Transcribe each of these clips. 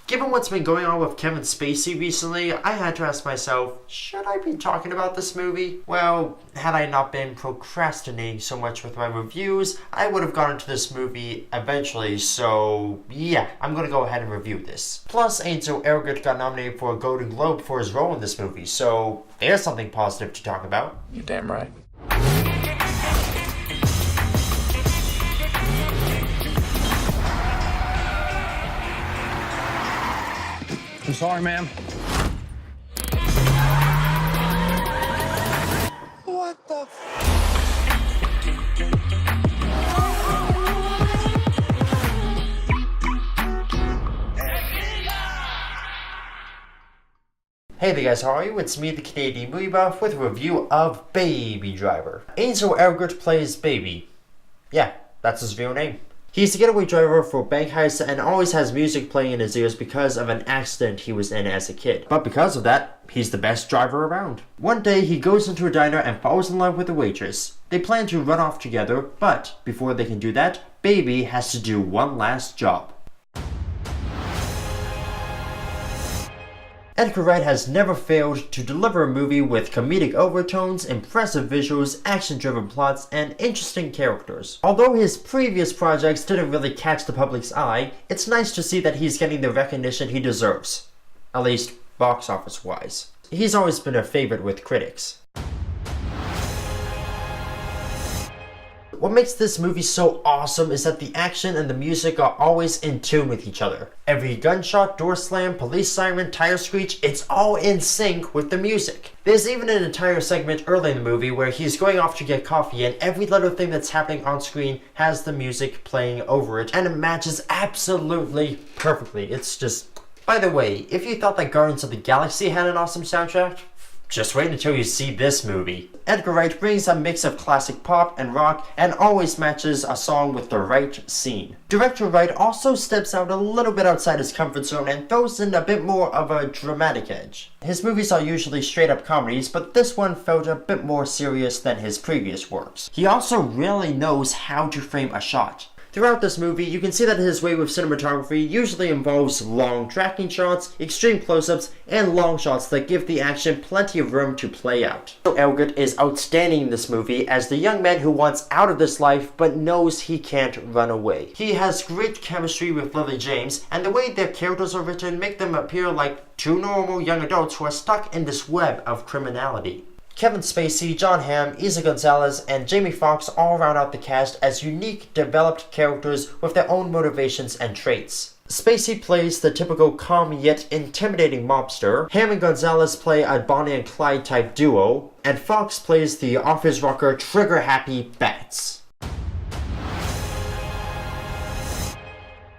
Given what's been going on with Kevin Spacey recently, I had to ask myself, should I be talking about this movie? Well, had I not been procrastinating so much with my reviews, I would have gotten to this movie eventually, so yeah, I'm gonna go ahead and review this. Plus, Ansel Elgort got nominated for a Golden Globe for his role in this movie, so there's something positive to talk about. You're damn right. I'm sorry, ma'am. What the Hey there guys, how are you? It's me, the Canadian Movie Buff, with a review of Baby Driver. Ansel Elgort plays Baby. Yeah, that's his real name. He's the getaway driver for bank heists and always has music playing in his ears because of an accident he was in as a kid. But because of that, he's the best driver around. One day, he goes into a diner and falls in love with a waitress. They plan to run off together, but before they can do that, Baby has to do one last job. Edgar Wright has never failed to deliver a movie with comedic overtones, impressive visuals, action-driven plots, and interesting characters. Although his previous projects didn't really catch the public's eye, it's nice to see that he's getting the recognition he deserves. At least, box office-wise. He's always been a favorite with critics. What makes this movie so awesome is that the action and the music are always in tune with each other. Every gunshot, door slam, police siren, tire screech, it's all in sync with the music. There's even an entire segment early in the movie where he's going off to get coffee and every little thing that's happening on screen has the music playing over it and it matches absolutely perfectly. It's just... By the way, if you thought that Guardians of the Galaxy had an awesome soundtrack, just wait until you see this movie. Edgar Wright brings a mix of classic pop and rock and always matches a song with the right scene. Director Wright also steps out a little bit outside his comfort zone and throws in a bit more of a dramatic edge. His movies are usually straight up comedies, but this one felt a bit more serious than his previous works. He also really knows how to frame a shot. Throughout this movie, you can see that his way with cinematography usually involves long tracking shots, extreme close-ups, and long shots that give the action plenty of room to play out. Elgort is outstanding in this movie as the young man who wants out of this life but knows he can't run away. He has great chemistry with Lily James, and the way their characters are written make them appear like two normal young adults who are stuck in this web of criminality. Kevin Spacey, John Hamm, Isa Gonzalez, and Jamie Foxx all round out the cast as unique, developed characters with their own motivations and traits. Spacey plays the typical calm yet intimidating mobster, Hamm and Gonzalez play a Bonnie and Clyde type duo, and Foxx plays the office rocker trigger-happy Bats.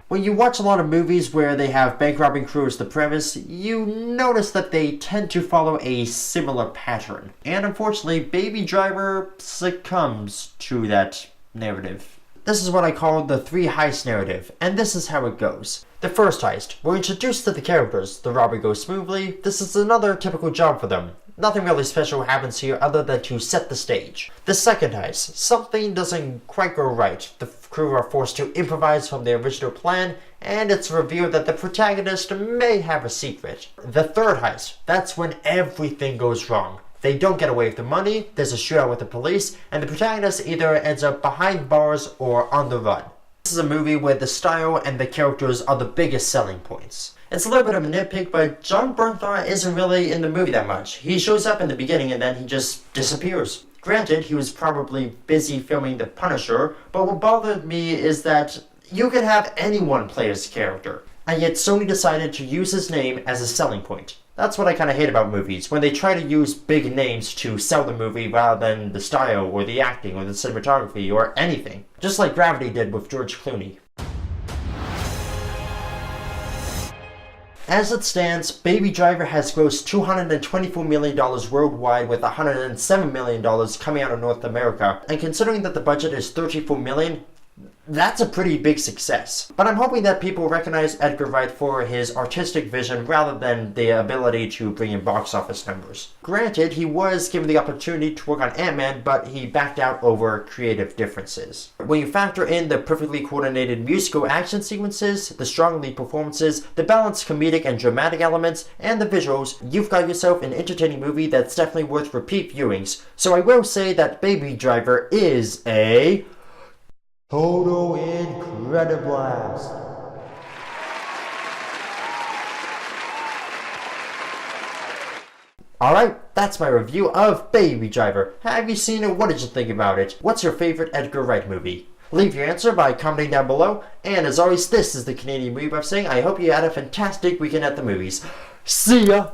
When you watch a lot of movies where they have bank robbing crew as the premise, you notice that they tend to follow a similar pattern. And unfortunately, Baby Driver succumbs to that narrative. This is what I call the three heist narrative, and this is how it goes. The first heist, we're introduced to the characters, the robbery goes smoothly, this is another typical job for them. Nothing really special happens here other than to set the stage. The second heist, something doesn't quite go right. The crew are forced to improvise from their original plan, and it's revealed that the protagonist may have a secret. The third heist, that's when everything goes wrong. They don't get away with the money, there's a shootout with the police, and the protagonist either ends up behind bars or on the run. This is a movie where the style and the characters are the biggest selling points. It's a little bit of a nitpick, but John Bernthal isn't really in the movie that much. He shows up in the beginning and then he just disappears. Granted, he was probably busy filming The Punisher, but what bothered me is that you could have anyone play his character, and yet Sony decided to use his name as a selling point. That's what I kind of hate about movies, when they try to use big names to sell the movie rather than the style or the acting or the cinematography or anything. Just like Gravity did with George Clooney. As it stands, Baby Driver has grossed $224 million worldwide with $107 million coming out of North America, and considering that the budget is $34 million, That's a pretty big success. But I'm hoping that people recognize Edgar Wright for his artistic vision rather than the ability to bring in box office numbers. Granted, he was given the opportunity to work on Ant-Man, but he backed out over creative differences. When you factor in the perfectly coordinated musical action sequences, the strong lead performances, the balanced comedic and dramatic elements, and the visuals, you've got yourself an entertaining movie that's definitely worth repeat viewings. So I will say that Baby Driver is a total incrediblast. Alright, that's my review of Baby Driver. Have you seen it? What did you think about it? What's your favorite Edgar Wright movie? Leave your answer by commenting down below. And as always, this is the Canadian Movie Buff saying I hope you had a fantastic weekend at the movies. See ya!